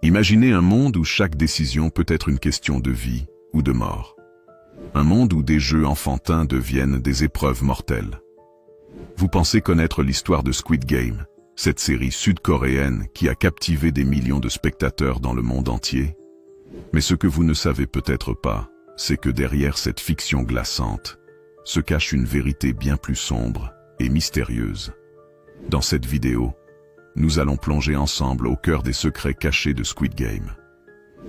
Imaginez un monde où chaque décision peut être une question de vie ou de mort. Un monde où des jeux enfantins deviennent des épreuves mortelles. Vous pensez connaître l'histoire de Squid Game, cette série sud-coréenne qui a captivé des millions de spectateurs dans le monde entier? Mais ce que vous ne savez peut-être pas, c'est que derrière cette fiction glaçante se cache une vérité bien plus sombre et mystérieuse. Dans cette vidéo, nous allons plonger ensemble au cœur des secrets cachés de Squid Game.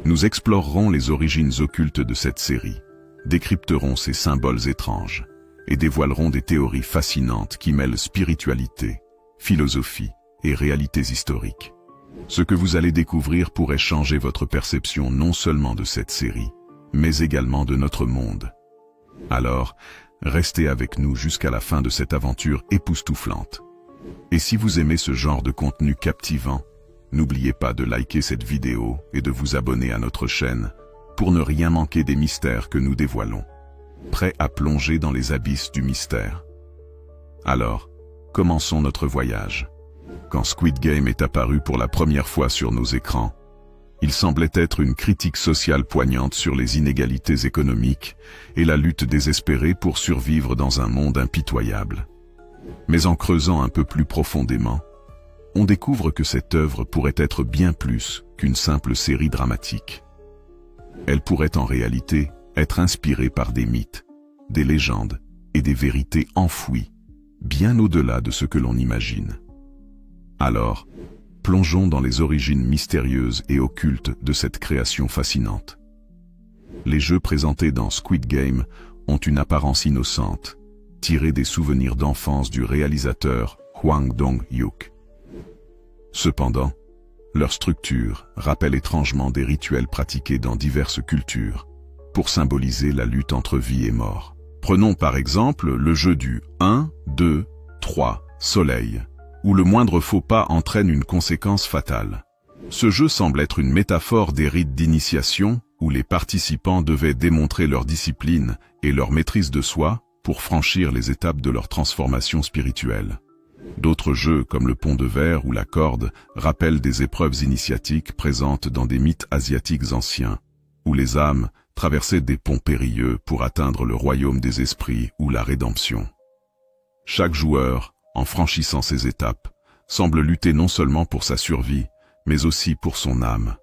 Nous explorerons les origines occultes de cette série, décrypterons ses symboles étranges et dévoilerons des théories fascinantes qui mêlent spiritualité, philosophie et réalités historiques. Ce que vous allez découvrir pourrait changer votre perception non seulement de cette série, mais également de notre monde. Alors, restez avec nous jusqu'à la fin de cette aventure époustouflante. Et si vous aimez ce genre de contenu captivant, n'oubliez pas de liker cette vidéo et de vous abonner à notre chaîne pour ne rien manquer des mystères que nous dévoilons. Prêts à plonger dans les abysses du mystère? Alors, commençons notre voyage. Quand Squid Game est apparu pour la première fois sur nos écrans, il semblait être une critique sociale poignante sur les inégalités économiques et la lutte désespérée pour survivre dans un monde impitoyable. Mais en creusant un peu plus profondément, on découvre que cette œuvre pourrait être bien plus qu'une simple série dramatique. Elle pourrait en réalité être inspirée par des mythes, des légendes et des vérités enfouies, bien au-delà de ce que l'on imagine. Alors, plongeons dans les origines mystérieuses et occultes de cette création fascinante. Les jeux présentés dans Squid Game ont une apparence innocente, tirée des souvenirs d'enfance du réalisateur Hwang Dong-hyuk. Cependant, leur structure rappelle étrangement des rituels pratiqués dans diverses cultures, pour symboliser la lutte entre vie et mort. Prenons par exemple le jeu du 1, 2, 3, soleil, où le moindre faux pas entraîne une conséquence fatale. Ce jeu semble être une métaphore des rites d'initiation, où les participants devaient démontrer leur discipline et leur maîtrise de soi pour franchir les étapes de leur transformation spirituelle. D'autres jeux, comme le pont de verre ou la corde, rappellent des épreuves initiatiques présentes dans des mythes asiatiques anciens, où les âmes traversaient des ponts périlleux pour atteindre le royaume des esprits ou la rédemption. Chaque joueur, en franchissant ces étapes, semble lutter non seulement pour sa survie, mais aussi pour son âme.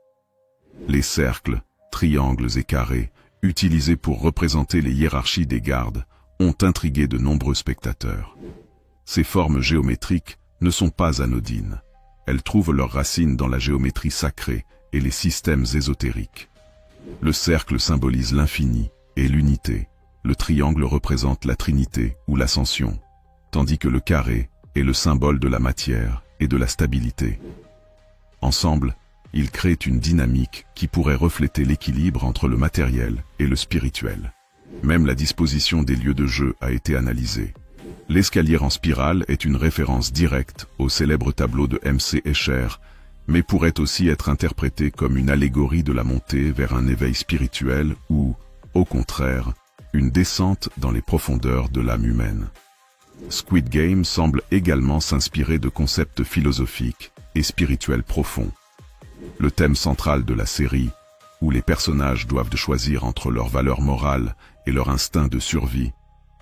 Les cercles, triangles et carrés, utilisés pour représenter les hiérarchies des gardes, ont intrigué de nombreux spectateurs. Ces formes géométriques ne sont pas anodines. Elles trouvent leurs racines dans la géométrie sacrée et les systèmes ésotériques. Le cercle symbolise l'infini et l'unité. Le triangle représente la Trinité ou l'ascension, tandis que le carré est le symbole de la matière et de la stabilité. Ensemble, ils créent une dynamique qui pourrait refléter l'équilibre entre le matériel et le spirituel. Même la disposition des lieux de jeu a été analysée. L'escalier en spirale est une référence directe au célèbre tableau de M.C. Escher, mais pourrait aussi être interprété comme une allégorie de la montée vers un éveil spirituel ou, au contraire, une descente dans les profondeurs de l'âme humaine. Squid Game semble également s'inspirer de concepts philosophiques et spirituels profonds. Le thème central de la série, où les personnages doivent choisir entre leurs valeurs morales et leur instinct de survie,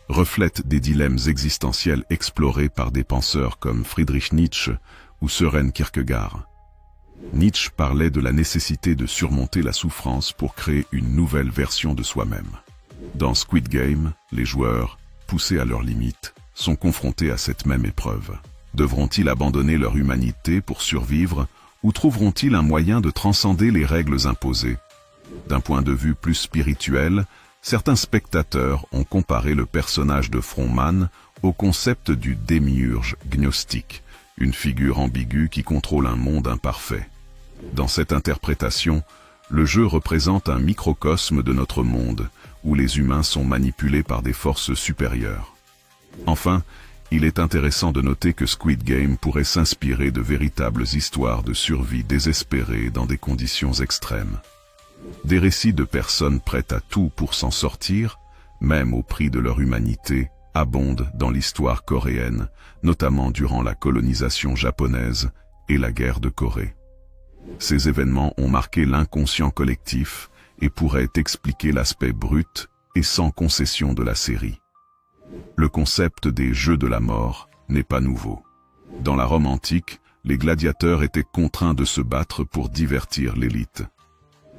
reflète des dilemmes existentiels explorés par des penseurs comme Friedrich Nietzsche ou Søren Kierkegaard. Nietzsche parlait de la nécessité de surmonter la souffrance pour créer une nouvelle version de soi-même. Dans Squid Game, les joueurs, poussés à leurs limites, sont confrontés à cette même épreuve. Devront-ils abandonner leur humanité pour survivre ou trouveront-ils un moyen de transcender les règles imposées? D'un point de vue plus spirituel, certains spectateurs ont comparé le personnage de Frontman au concept du démiurge gnostique, une figure ambiguë qui contrôle un monde imparfait. Dans cette interprétation, le jeu représente un microcosme de notre monde, où les humains sont manipulés par des forces supérieures. Enfin, il est intéressant de noter que Squid Game pourrait s'inspirer de véritables histoires de survie désespérées dans des conditions extrêmes. Des récits de personnes prêtes à tout pour s'en sortir, même au prix de leur humanité, abondent dans l'histoire coréenne, notamment durant la colonisation japonaise et la guerre de Corée. Ces événements ont marqué l'inconscient collectif et pourraient expliquer l'aspect brut et sans concession de la série. Le concept des jeux de la mort n'est pas nouveau. Dans la Rome antique, les gladiateurs étaient contraints de se battre pour divertir l'élite.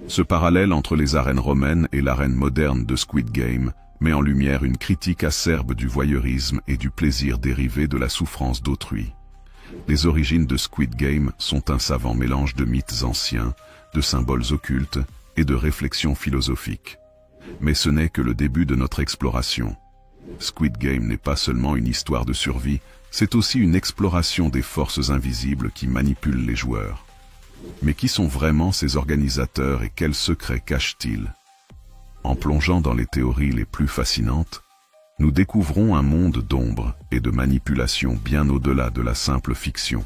Ce parallèle entre les arènes romaines et l'arène moderne de Squid Game met en lumière une critique acerbe du voyeurisme et du plaisir dérivé de la souffrance d'autrui. Les origines de Squid Game sont un savant mélange de mythes anciens, de symboles occultes et de réflexions philosophiques. Mais ce n'est que le début de notre exploration. Squid Game n'est pas seulement une histoire de survie, c'est aussi une exploration des forces invisibles qui manipulent les joueurs. Mais qui sont vraiment ces organisateurs et quels secrets cachent-ils? En plongeant dans les théories les plus fascinantes, nous découvrons un monde d'ombre et de manipulation bien au-delà de la simple fiction.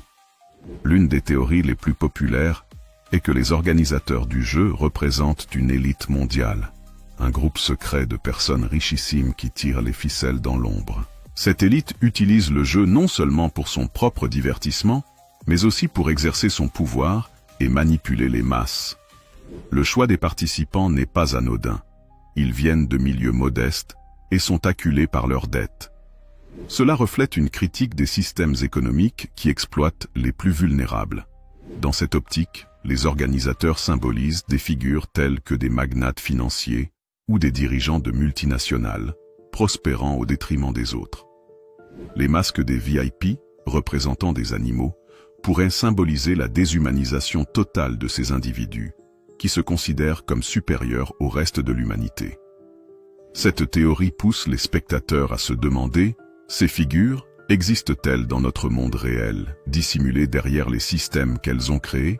L'une des théories les plus populaires est que les organisateurs du jeu représentent une élite mondiale, un groupe secret de personnes richissimes qui tirent les ficelles dans l'ombre. Cette élite utilise le jeu non seulement pour son propre divertissement, mais aussi pour exercer son pouvoir et manipuler les masses. Le choix des participants n'est pas anodin. Ils viennent de milieux modestes et sont acculés par leurs dettes. Cela reflète une critique des systèmes économiques qui exploitent les plus vulnérables. Dans cette optique, les organisateurs symbolisent des figures telles que des magnates financiers ou des dirigeants de multinationales, prospérant au détriment des autres. Les masques des VIP, représentant des animaux, pourraient symboliser la déshumanisation totale de ces individus, qui se considèrent comme supérieurs au reste de l'humanité. Cette théorie pousse les spectateurs à se demander, ces figures existent-elles dans notre monde réel, dissimulées derrière les systèmes qu'elles ont créés?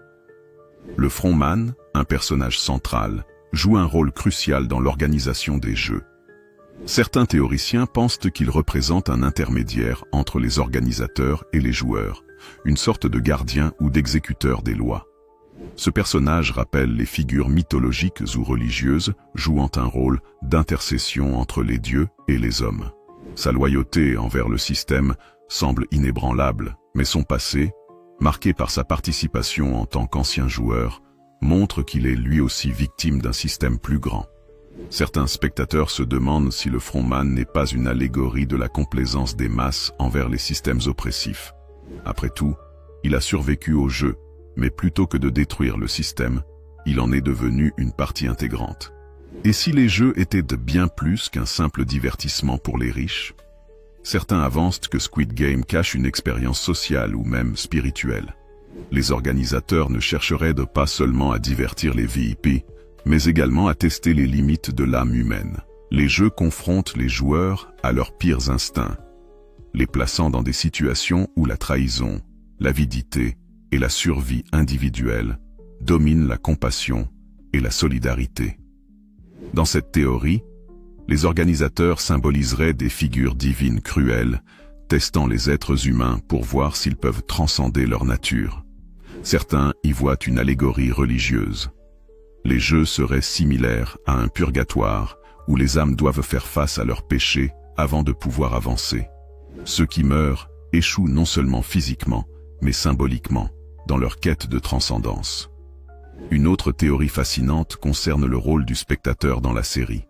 Le frontman, un personnage central, joue un rôle crucial dans l'organisation des jeux. Certains théoriciens pensent qu'il représente un intermédiaire entre les organisateurs et les joueurs, une sorte de gardien ou d'exécuteur des lois. Ce personnage rappelle les figures mythologiques ou religieuses jouant un rôle d'intercession entre les dieux et les hommes. Sa loyauté envers le système semble inébranlable, mais son passé, marqué par sa participation en tant qu'ancien joueur, montre qu'il est lui aussi victime d'un système plus grand. Certains spectateurs se demandent si le frontman n'est pas une allégorie de la complaisance des masses envers les systèmes oppressifs. Après tout, il a survécu au jeu, mais plutôt que de détruire le système, il en est devenu une partie intégrante. Et si les jeux étaient de bien plus qu'un simple divertissement pour les riches? Certains avancent que Squid Game cache une expérience sociale ou même spirituelle. Les organisateurs ne chercheraient pas seulement à divertir les VIP, mais également à tester les limites de l'âme humaine. Les jeux confrontent les joueurs à leurs pires instincts, les plaçant dans des situations où la trahison, l'avidité et la survie individuelle dominent la compassion et la solidarité. Dans cette théorie, les organisateurs symboliseraient des figures divines cruelles, testant les êtres humains pour voir s'ils peuvent transcender leur nature. Certains y voient une allégorie religieuse. Les jeux seraient similaires à un purgatoire où les âmes doivent faire face à leurs péchés avant de pouvoir avancer. Ceux qui meurent échouent non seulement physiquement, mais symboliquement, dans leur quête de transcendance. Une autre théorie fascinante concerne le rôle du spectateur dans la série.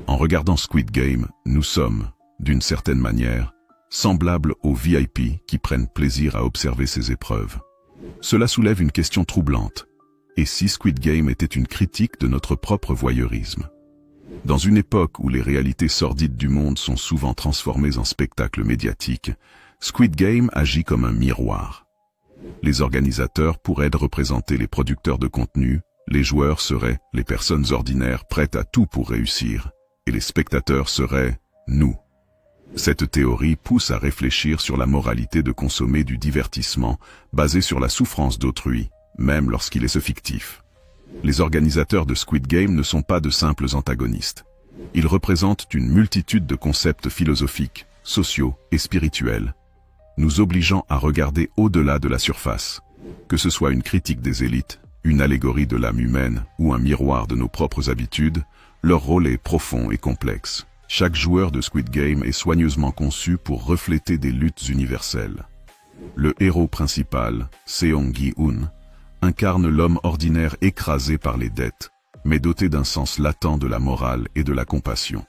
En regardant Squid Game, nous sommes, d'une certaine manière, semblables aux VIP qui prennent plaisir à observer ces épreuves. Cela soulève une question troublante. Et si Squid Game était une critique de notre propre voyeurisme? Dans une époque où les réalités sordides du monde sont souvent transformées en spectacles médiatiques, Squid Game agit comme un miroir. Les organisateurs pourraient représenter les producteurs de contenu, les joueurs seraient les personnes ordinaires prêtes à tout pour réussir, et les spectateurs seraient nous. Cette théorie pousse à réfléchir sur la moralité de consommer du divertissement basé sur la souffrance d'autrui, même lorsqu'il est fictif. Les organisateurs de Squid Game ne sont pas de simples antagonistes. Ils représentent une multitude de concepts philosophiques, sociaux et spirituels, nous obligeant à regarder au-delà de la surface. Que ce soit une critique des élites, une allégorie de l'âme humaine ou un miroir de nos propres habitudes, leur rôle est profond et complexe. Chaque joueur de Squid Game est soigneusement conçu pour refléter des luttes universelles. Le héros principal, Seong Gi-hoon, incarne l'homme ordinaire écrasé par les dettes, mais doté d'un sens latent de la morale et de la compassion.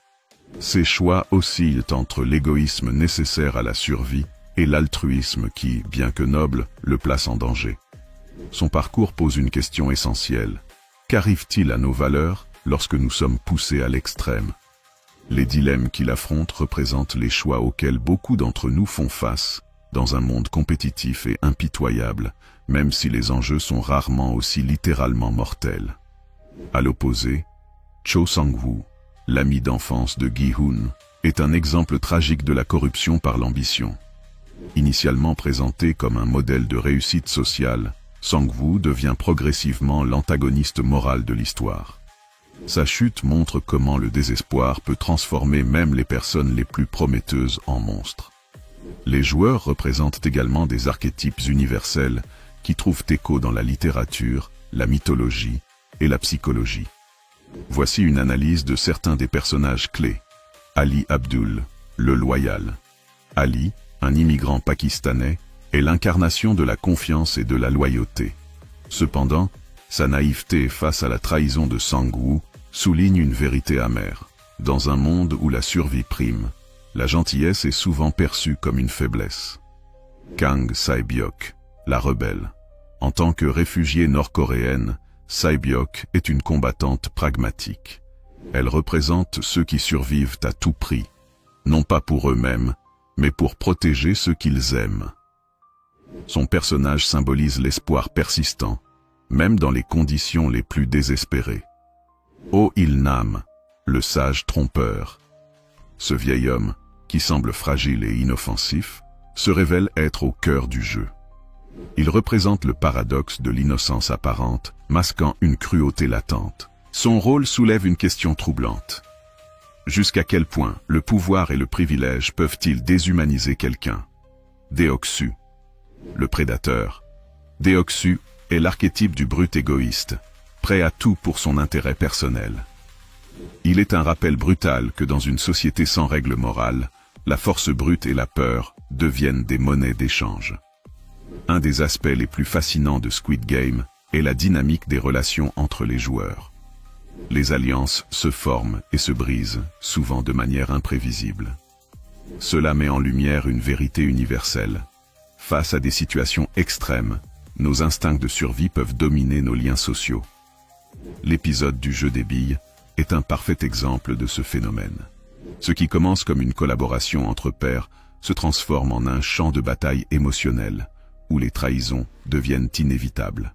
Ses choix oscillent entre l'égoïsme nécessaire à la survie et l'altruisme qui, bien que noble, le place en danger. Son parcours pose une question essentielle. Qu'arrive-t-il à nos valeurs lorsque nous sommes poussés à l'extrême? Les dilemmes qu'il affronte représentent les choix auxquels beaucoup d'entre nous font face, dans un monde compétitif et impitoyable, même si les enjeux sont rarement aussi littéralement mortels. À l'opposé, Cho Sang-woo, l'ami d'enfance de Gi-hun, est un exemple tragique de la corruption par l'ambition. Initialement présenté comme un modèle de réussite sociale, Sang-woo devient progressivement l'antagoniste moral de l'histoire. Sa chute montre comment le désespoir peut transformer même les personnes les plus prometteuses en monstres. Les joueurs représentent également des archétypes universels qui trouvent écho dans la littérature, la mythologie et la psychologie. Voici une analyse de certains des personnages clés. Ali Abdul, le loyal. Ali, un immigrant pakistanais, est l'incarnation de la confiance et de la loyauté. Cependant, sa naïveté face à la trahison de Sang-woo souligne une vérité amère. Dans un monde où la survie prime, la gentillesse est souvent perçue comme une faiblesse. Kang Sae-byok, la rebelle. En tant que réfugiée nord-coréenne, Sae-byok est une combattante pragmatique. Elle représente ceux qui survivent à tout prix, non pas pour eux-mêmes, mais pour protéger ceux qu'ils aiment. Son personnage symbolise l'espoir persistant, même dans les conditions les plus désespérées. Oh Il-nam, le sage trompeur. Ce vieil homme, qui semble fragile et inoffensif, se révèle être au cœur du jeu. Il représente le paradoxe de l'innocence apparente, masquant une cruauté latente. Son rôle soulève une question troublante. Jusqu'à quel point le pouvoir et le privilège peuvent-ils déshumaniser quelqu'un? Deok-su, le prédateur. Deok-su est l'archétype du brute égoïste, prêt à tout pour son intérêt personnel. Il est un rappel brutal que dans une société sans règles morales, la force brute et la peur deviennent des monnaies d'échange. Un des aspects les plus fascinants de Squid Game est la dynamique des relations entre les joueurs. Les alliances se forment et se brisent, souvent de manière imprévisible. Cela met en lumière une vérité universelle. Face à des situations extrêmes, nos instincts de survie peuvent dominer nos liens sociaux. L'épisode du jeu des billes est un parfait exemple de ce phénomène. Ce qui commence comme une collaboration entre pairs se transforme en un champ de bataille émotionnel, où les trahisons deviennent inévitables.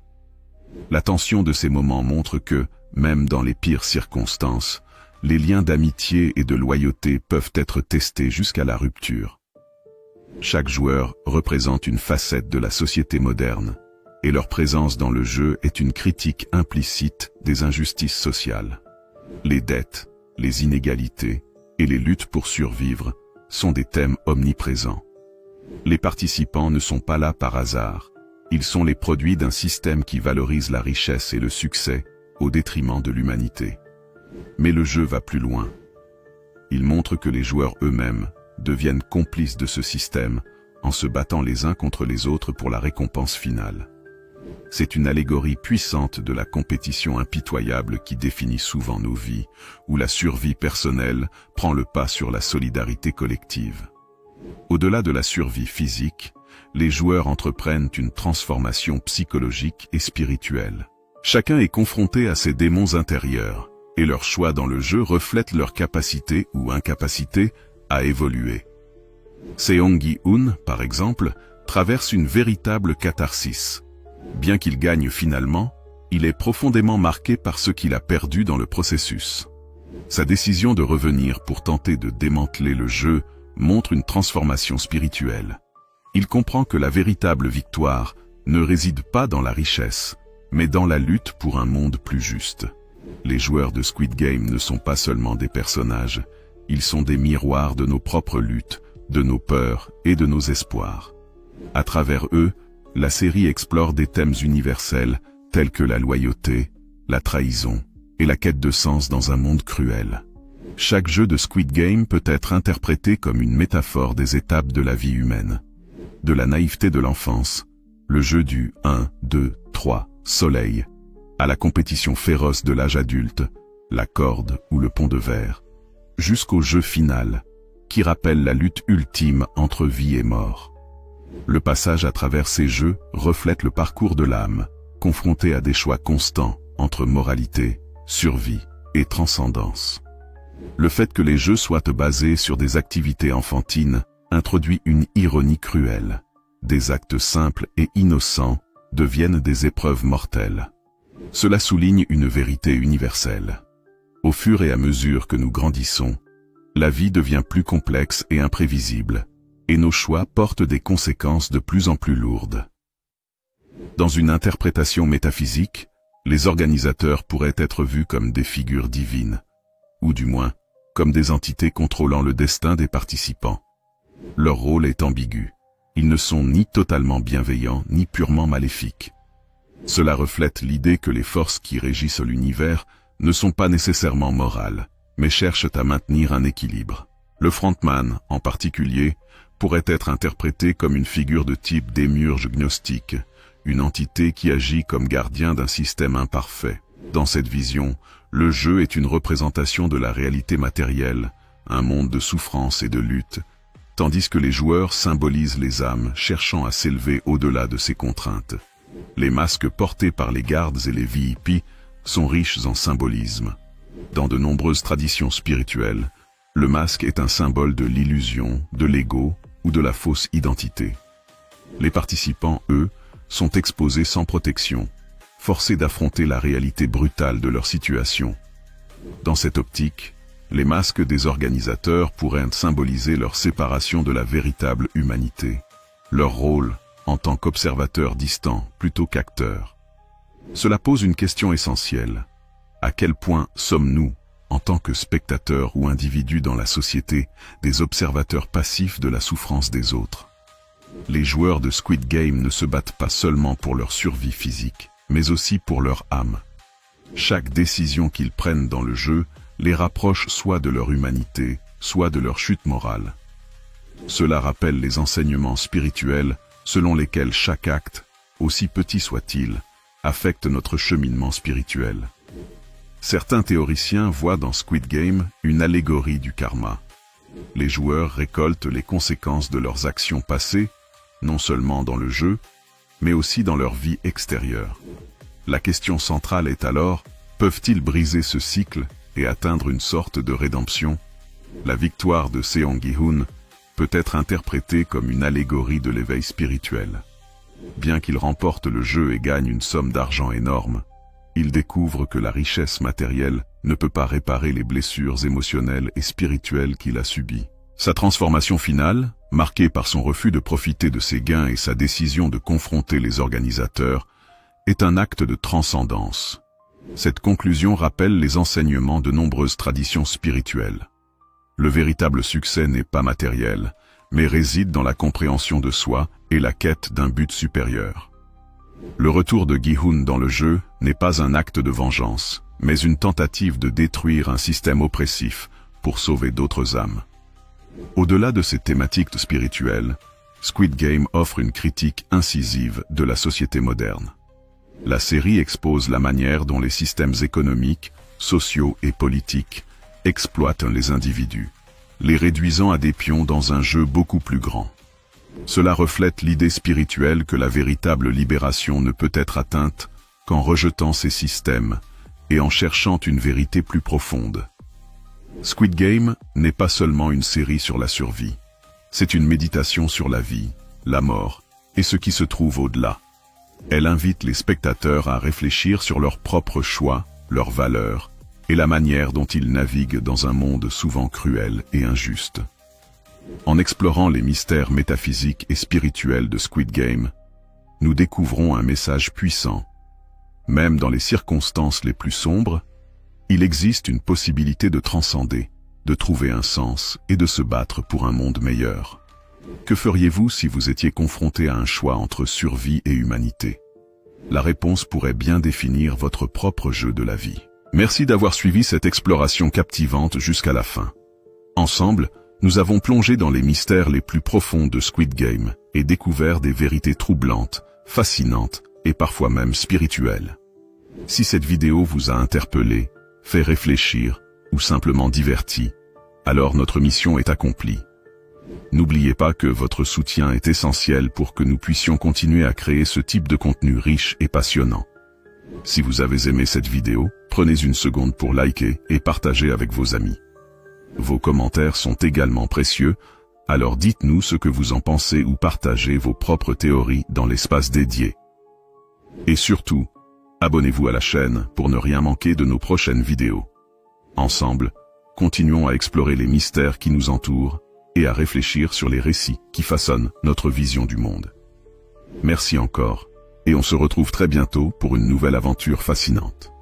La tension de ces moments montre que, même dans les pires circonstances, les liens d'amitié et de loyauté peuvent être testés jusqu'à la rupture. Chaque joueur représente une facette de la société moderne, et leur présence dans le jeu est une critique implicite des injustices sociales. Les dettes, les inégalités et les luttes pour survivre sont des thèmes omniprésents. Les participants ne sont pas là par hasard, ils sont les produits d'un système qui valorise la richesse et le succès au détriment de l'humanité. Mais le jeu va plus loin. Il montre que les joueurs eux-mêmes deviennent complices de ce système en se battant les uns contre les autres pour la récompense finale. C'est une allégorie puissante de la compétition impitoyable qui définit souvent nos vies, où la survie personnelle prend le pas sur la solidarité collective. Au-delà de la survie physique, les joueurs entreprennent une transformation psychologique et spirituelle. Chacun est confronté à ses démons intérieurs, et leurs choix dans le jeu reflètent leur capacité ou incapacité à évoluer. Seong-gi-hun, par exemple, traverse une véritable catharsis. Bien qu'il gagne finalement, il est profondément marqué par ce qu'il a perdu dans le processus. Sa décision de revenir pour tenter de démanteler le jeu montre une transformation spirituelle. Il comprend que la véritable victoire ne réside pas dans la richesse, mais dans la lutte pour un monde plus juste. Les joueurs de Squid Game ne sont pas seulement des personnages, ils sont des miroirs de nos propres luttes, de nos peurs et de nos espoirs. À travers eux, la série explore des thèmes universels tels que la loyauté, la trahison et la quête de sens dans un monde cruel. Chaque jeu de Squid Game peut être interprété comme une métaphore des étapes de la vie humaine. De la naïveté de l'enfance, le jeu du 1, 2, 3, soleil, à la compétition féroce de l'âge adulte, la corde ou le pont de verre, jusqu'au jeu final, qui rappelle la lutte ultime entre vie et mort. Le passage à travers ces jeux reflète le parcours de l'âme, confrontée à des choix constants entre moralité, survie et transcendance. Le fait que les jeux soient basés sur des activités enfantines introduit une ironie cruelle. Des actes simples et innocents deviennent des épreuves mortelles. Cela souligne une vérité universelle. Au fur et à mesure que nous grandissons, la vie devient plus complexe et imprévisible, et nos choix portent des conséquences de plus en plus lourdes. Dans une interprétation métaphysique, les organisateurs pourraient être vus comme des figures divines, ou du moins, comme des entités contrôlant le destin des participants. Leur rôle est ambigu. Ils ne sont ni totalement bienveillants, ni purement maléfiques. Cela reflète l'idée que les forces qui régissent l'univers ne sont pas nécessairement morales, mais cherchent à maintenir un équilibre. Le frontman, en particulier, pourrait être interprété comme une figure de type démiurge gnostique, une entité qui agit comme gardien d'un système imparfait. Dans cette vision, le jeu est une représentation de la réalité matérielle, un monde de souffrance et de lutte, tandis que les joueurs symbolisent les âmes cherchant à s'élever au-delà de ces contraintes. Les masques portés par les gardes et les VIP sont riches en symbolisme. Dans de nombreuses traditions spirituelles, le masque est un symbole de l'illusion, de l'ego ou de la fausse identité. Les participants, eux, sont exposés sans protection, forcés d'affronter la réalité brutale de leur situation. Dans cette optique, les masques des organisateurs pourraient symboliser leur séparation de la véritable humanité, leur rôle en tant qu'observateurs distants plutôt qu'acteurs. Cela pose une question essentielle. À quel point sommes-nous, en tant que spectateurs ou individus dans la société, des observateurs passifs de la souffrance des autres? Les joueurs de Squid Game ne se battent pas seulement pour leur survie physique, mais aussi pour leur âme. Chaque décision qu'ils prennent dans le jeu les rapproche soit de leur humanité, soit de leur chute morale. Cela rappelle les enseignements spirituels selon lesquels chaque acte, aussi petit soit-il, affecte notre cheminement spirituel. Certains théoriciens voient dans Squid Game une allégorie du karma. Les joueurs récoltent les conséquences de leurs actions passées, non seulement dans le jeu, mais aussi dans leur vie extérieure. La question centrale est alors, peuvent-ils briser ce cycle et atteindre une sorte de rédemption? La victoire de Seong Gi-hoon peut être interprétée comme une allégorie de l'éveil spirituel. Bien qu'il remporte le jeu et gagne une somme d'argent énorme, il découvre que la richesse matérielle ne peut pas réparer les blessures émotionnelles et spirituelles qu'il a subies. Sa transformation finale, marquée par son refus de profiter de ses gains et sa décision de confronter les organisateurs, est un acte de transcendance. Cette conclusion rappelle les enseignements de nombreuses traditions spirituelles. Le véritable succès n'est pas matériel, mais réside dans la compréhension de soi et la quête d'un but supérieur. Le retour de Gi-hoon dans le jeu n'est pas un acte de vengeance, mais une tentative de détruire un système oppressif pour sauver d'autres âmes. Au-delà de ces thématiques spirituelles, Squid Game offre une critique incisive de la société moderne. La série expose la manière dont les systèmes économiques, sociaux et politiques exploitent les individus, les réduisant à des pions dans un jeu beaucoup plus grand. Cela reflète l'idée spirituelle que la véritable libération ne peut être atteinte qu'en rejetant ces systèmes et en cherchant une vérité plus profonde. Squid Game n'est pas seulement une série sur la survie, c'est une méditation sur la vie, la mort et ce qui se trouve au-delà. Elle invite les spectateurs à réfléchir sur leurs propres choix, leurs valeurs et la manière dont ils naviguent dans un monde souvent cruel et injuste. En explorant les mystères métaphysiques et spirituels de Squid Game, nous découvrons un message puissant. Même dans les circonstances les plus sombres, il existe une possibilité de transcender, de trouver un sens et de se battre pour un monde meilleur. Que feriez-vous si vous étiez confronté à un choix entre survie et humanité? La réponse pourrait bien définir votre propre jeu de la vie. Merci d'avoir suivi cette exploration captivante jusqu'à la fin. Ensemble, nous avons plongé dans les mystères les plus profonds de Squid Game et découvert des vérités troublantes, fascinantes et parfois même spirituelle. Si cette vidéo vous a interpellé, fait réfléchir, ou simplement diverti, alors notre mission est accomplie. N'oubliez pas que votre soutien est essentiel pour que nous puissions continuer à créer ce type de contenu riche et passionnant. Si vous avez aimé cette vidéo, prenez une seconde pour liker et partager avec vos amis. Vos commentaires sont également précieux, alors dites-nous ce que vous en pensez ou partagez vos propres théories dans l'espace dédié. Et surtout, abonnez-vous à la chaîne pour ne rien manquer de nos prochaines vidéos. Ensemble, continuons à explorer les mystères qui nous entourent et à réfléchir sur les récits qui façonnent notre vision du monde. Merci encore, et on se retrouve très bientôt pour une nouvelle aventure fascinante.